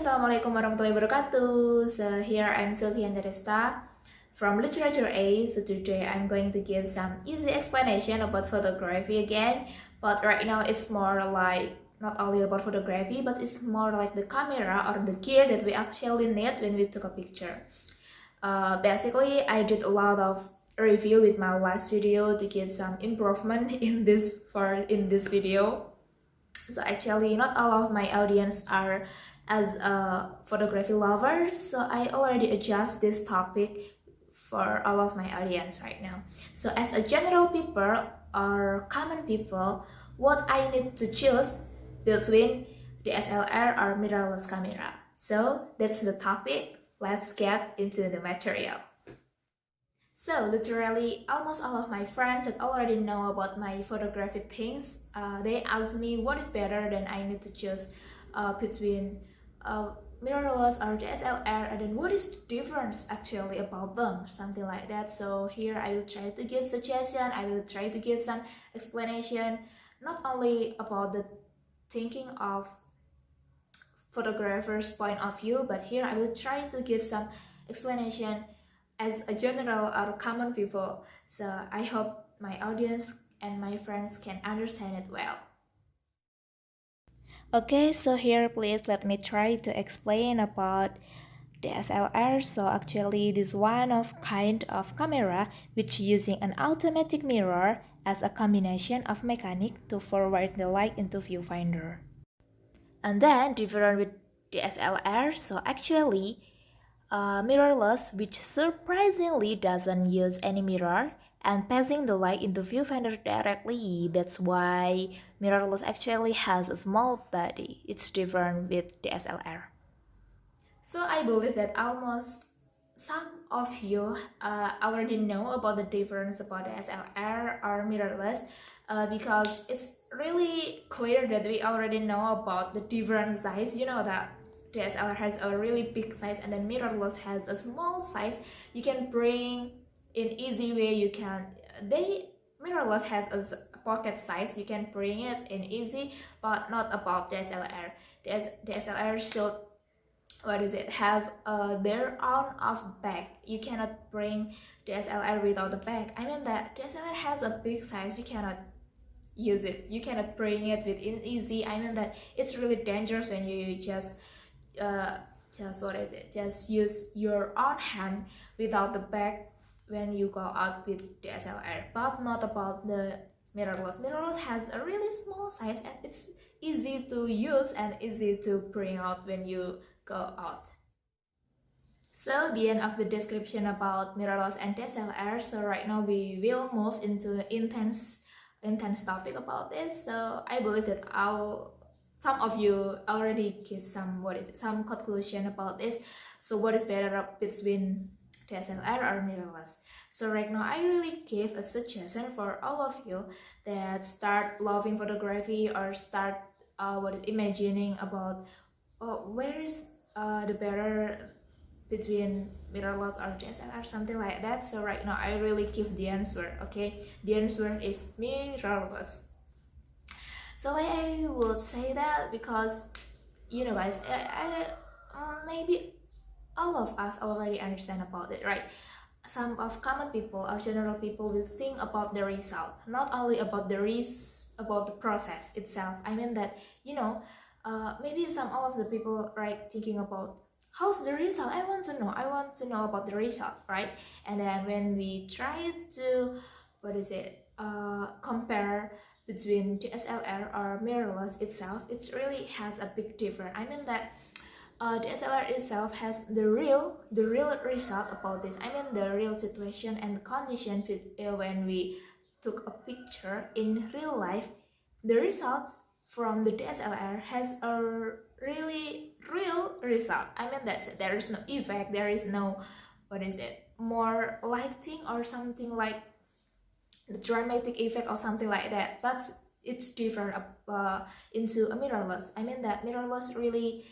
Assalamualaikum warahmatullahi wabarakatuh. So here I'm Sylvian Deresta from Literature A. So today I'm going to give some easy explanation about photography again. But right now it's more like not only about photography, but it's more like the camera or the gear that we actually need when we took a picture. Basically, I did a lot of review with my last video to give some improvement in this video. So actually not all of my audience are as a photography lover, so I already adjust this topic for all of my audience right now. So as a general people or common people, what I need to choose between DSLR or mirrorless camera. So that's the topic. Let's get into the material. So literally almost all of my friends that already know about my photography things, they ask me what is better, then I need to choose between mirrorless or DSLR, and then what is the difference actually about them, something like that. So here I will try to give suggestion, I will try to give some explanation, not only about the thinking of photographer's point of view, but here I will try to give some explanation as a general or common people. So I hope my audience and my friends can understand it well. Okay, so here please let me try to explain about DSLR. So actually this one of kind of camera which using an automatic mirror as a combination of mechanic to forward the light into viewfinder. And then different with DSLR, so actually mirrorless, which surprisingly doesn't use any mirror and passing the light into viewfinder directly. That's why mirrorless actually has a small body. It's different with DSLR. So I believe that almost some of you already know about the difference about DSLR or mirrorless, because it's really clear that we already know about the different size. You know that DSLR has a really big size and then mirrorless has a small size. You can bring in easy way. Mirrorless has a pocket size. You can bring it in easy, but not about DSLR. DSLR should have their own of bag. You cannot bring DSLR without the bag. I mean that DSLR has a big size. You cannot use it. You cannot bring it within easy. I mean that it's really dangerous when you just use your own hand without the bag when you go out with DSLR. But not about the mirrorless. Mirrorless has a really small size and it's easy to use and easy to bring out when you go out. So the end of the description about mirrorless and DSLR. So right now we will move into the intense topic about this. So I believe that some of you already give some conclusion about this. So what is better between DSLR or mirrorless? So right now I really give a suggestion for all of you that start loving photography or start imagining about where is the better between mirrorless or DSLR, something like that. So right now I really give the answer. Okay, the answer is mirrorless. So I would say that because, you know guys, maybe all of us already understand about it, right? Some of common people or general people will think about the result, not only about about the process itself. I mean that, you know, maybe all of the people thinking about how's the result. I want to know about the result, right? And then when we try to compare between DSLR or mirrorless itself, it really has a big difference. I mean that DSLR itself has the real result about this. I mean the real situation and condition when we took a picture in real life. The result from the DSLR has a really real result. I mean that there is no effect, there is no more lighting or something like the dramatic effect or something like that, but it's different into a mirrorless. I mean that mirrorless really,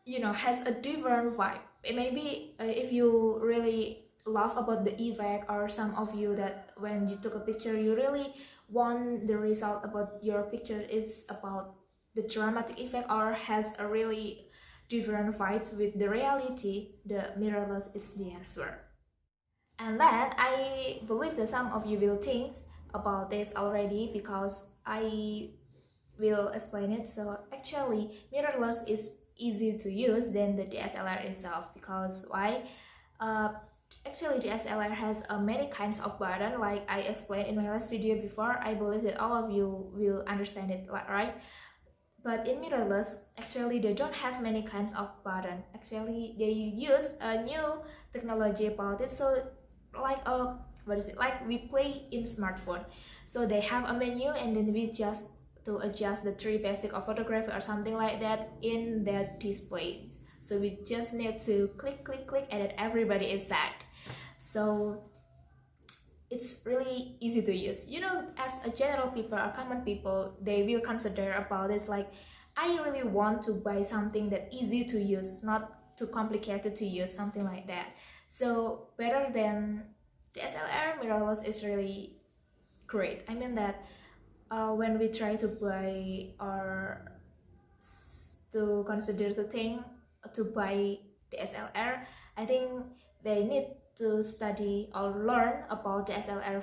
you know, has a different vibe. Maybe if you really love about the effect, or some of you that when you took a picture you really want the result about your picture, it's about the dramatic effect or has a really different vibe with the reality, the mirrorless is the answer. And then I believe that some of you will think about this already because I will explain it. So actually mirrorless is easy to use than the DSLR itself. Because why? Actually DSLR has many kinds of button, like I explained in my last video before. I believe that all of you will understand it, right? But in mirrorless, actually they don't have many kinds of button. Actually they use a new technology about it. So like like we play in smartphone. So they have a menu, and then we just to adjust the three basic of photography or something like that in their display. So we just need to click click click, and then everybody is set. So it's really easy to use. You know, as a general people or common people, they will consider about this like, I really want to buy something that easy to use, not too complicated to use, something like that. So better than DSLR, mirrorless is really great. I mean that when we try to buy or to consider the thing to buy DSLR, I think they need to study or learn about DSLR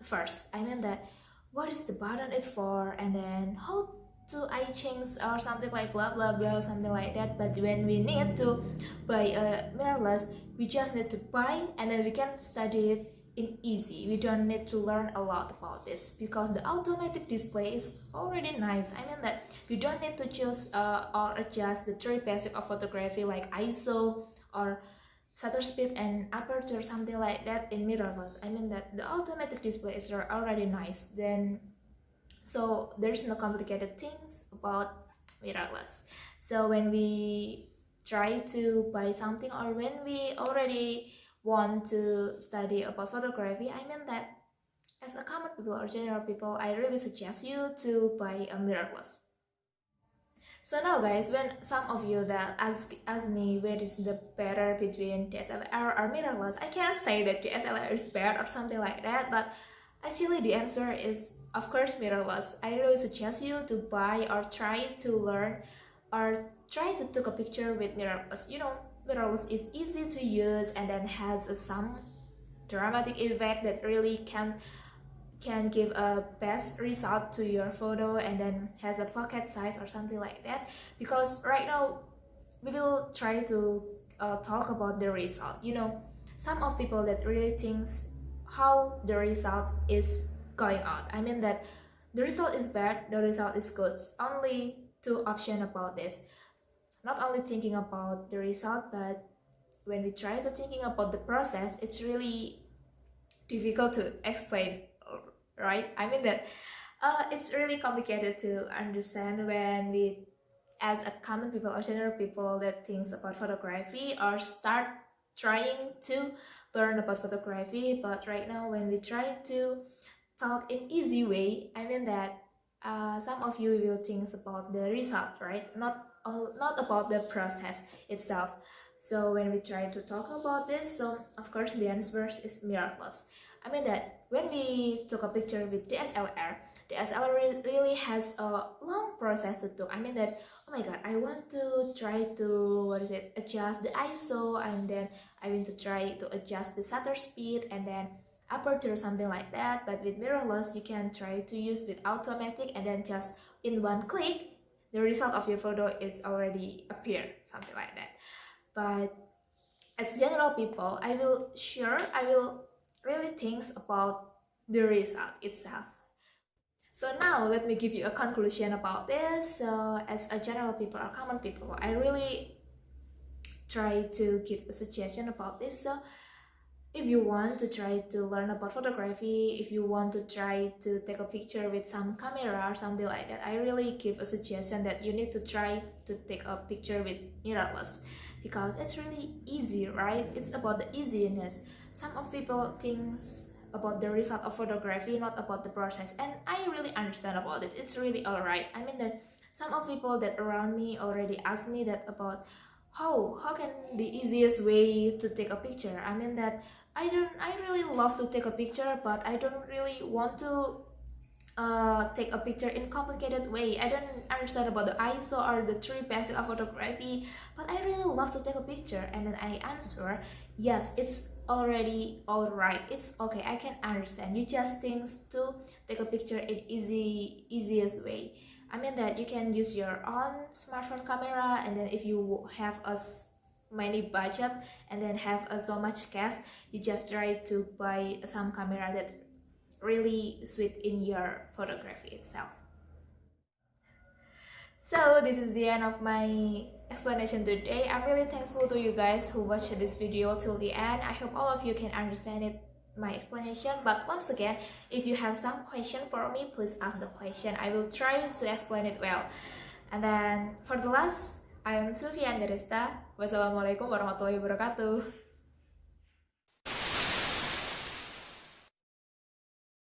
first. I mean that what is the button it for, and then how do I change or something like blah blah blah, something like that. But when we need to buy a mirrorless, we just need to buy, and then we can study it in easy. We don't need to learn a lot about this because the automatic display is already nice. I mean that you don't need to choose or adjust the three basic of photography like ISO or shutter speed and aperture, something like that in mirrorless. I mean that the automatic display is already nice. Then so there's no complicated things about mirrorless. So when we try to buy something, or when we already want to study about photography, I mean that as a common people or general people, I really suggest you to buy a mirrorless. So now guys, when some of you that ask me where is the better between DSLR or mirrorless, I cannot say that DSLR is bad or something like that, but actually the answer is of course mirrorless. I really suggest you to buy or try to learn or try to take a picture with mirrorless. You know, mirrorless is easy to use and then has some dramatic effect that really can give a best result to your photo, and then has a pocket size or something like that. Because right now we will try to talk about the result. You know, some of people that really thinks how the result is going out. I mean that the result is bad, the result is good. Only two options about this. Not only thinking about the result, but when we try to thinking about the process, it's really difficult to explain, right? I mean that it's really complicated to understand when we, as a common people or general people that thinks about photography or start trying to learn about photography. But right now when we try to talk in easy way, I mean that some of you will think about the result, right? Not about the process itself. So when we try to talk about this, so of course the answer is mirrorless. I mean that when we took a picture with DSLR, DSLR really has a long process to do. I mean that, oh my god, I want to try to, adjust the ISO, and then I want to try to adjust the shutter speed and then aperture or something like that. But with mirrorless, you can try to use with automatic, and then just in one click, the result of your photo is already appear, something like that. But as general people, I will really think about the result itself. So now let me give you a conclusion about this. So as a general people or common people, I really try to give a suggestion about this. So if you want to try to learn about photography, if you want to try to take a picture with some camera or something like that, I really give a suggestion that you need to try to take a picture with mirrorless, because it's really easy, right? It's about the easiness. Some of people thinks about the result of photography, not about the process, and I really understand about it. It's really alright. I mean that some of people that around me already asked me that about how can the easiest way to take a picture. I mean that I really love to take a picture, but I don't really want to take a picture in complicated way. I don't understand about the ISO or the three basic of photography, but I really love to take a picture. And then I answer, yes, it's already all right. It's okay. I can understand. You just think to take a picture in easiest way. I mean that you can use your own smartphone camera, and then if you have many budget and then have so much cash, you just try to buy some camera that really sweet in your photography itself. So this is the end of my explanation today. I'm really thankful to you guys who watched this video till the end. I hope all of you can understand it, my explanation. But once again, if you have some question for me, please ask the question. I will try to explain it well. And then for the last, I am Sylvia Anjaresta. Wassalamualaikum warahmatullahi wabarakatuh.